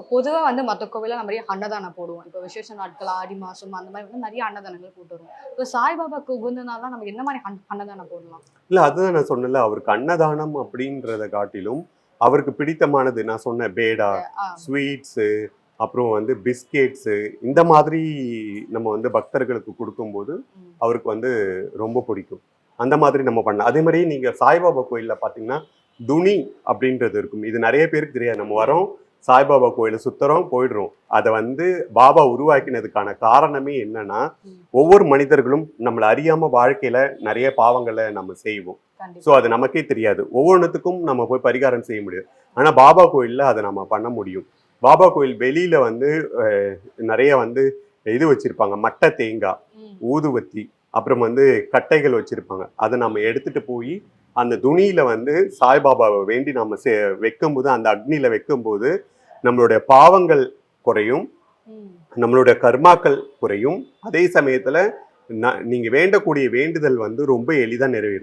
இப்போ பொதுவா வந்து மத்த கோவில்ல நம்ம நிறைய அன்னதானம் போடுவோம். இப்போ விசேஷ நாட்கள், ஆடி மாசம் அந்த மாதிரி வந்து நிறைய அன்னதானங்கள் போட்டு வருவோம். இப்போ சாய்பாபாக்கு உகந்த நாள்லாம் நம்ம என்ன மாரி அன்னதானம் போடலாம்? இல்ல அதுதான் நான் சொன்னேன்ல, அவருக்கு அன்னதானம் அப்படின்றத காட்டிலும், அவருக்கு பிடித்தமானது நான் சொன்னேன் பேடா, ஆ. ஸ்வீட்ஸு, அப்புறம் வந்து பிஸ்கெட்ஸு இந்த மாதிரி நம்ம வந்து பக்தர்களுக்கு குடுக்கும்போது, ம். அவருக்கு வந்து ரொம்ப பிடிக்கும். அந்த மாதிரி நம்ம பண்ணலாம். அதே மாரி நீங்க சாய்பாபா கோயில்ல பார்த்தீங்கன்னா, துணி அப்படின்றது இருக்கும். இது நெறைய பேருக்கு தெரியாது. நம்ம வரோம், சாய்பாபா கோயில சுத்துறோம், போயிடுறோம். அத வந்து பாபா உருவாக்கினதுக்கான காரணமே என்னன்னா, ம். ஒவ்வொரு மனிதர்களும் நம்மள அறியாம வாழ்க்கையில நெறைய பாவங்கள நம்ம செய்வோம். ஸோ கண்டிப்பா. அது நமக்கே தெரியாது. ஒவ்வொன்னுத்துக்கும் நம்ம போய் பரிகாரம் செய்ய முடியாது. ஆனா பாபா கோயில்ல அத நம்ம பண்ண முடியும். பாபா கோயில் வெளியில வந்து நெறைய வந்து இது வச்சிருப்பாங்க. மட்டை தேங்கா, ம். ஊதுவத்தி, அப்புறம் வந்து கட்டைகள் வச்சிருப்பாங்க. அத நம்ம எடுத்துட்டு போயி, அந்த துணியில வந்து சாய்பாபாவ வேண்டி நம்ம வைக்கும்போது, அந்த அக்னியில வைக்கும்போது, நம்மளுடைய பாவங்கள் குறையும். ம். நம்மளோட கர்மாக்கள் குறையும். அதே சமயத்துல நீங்க வேண்டக்கூடிய வேண்டுதல் வந்து ரொம்ப எளிதா நிறைவேறும்.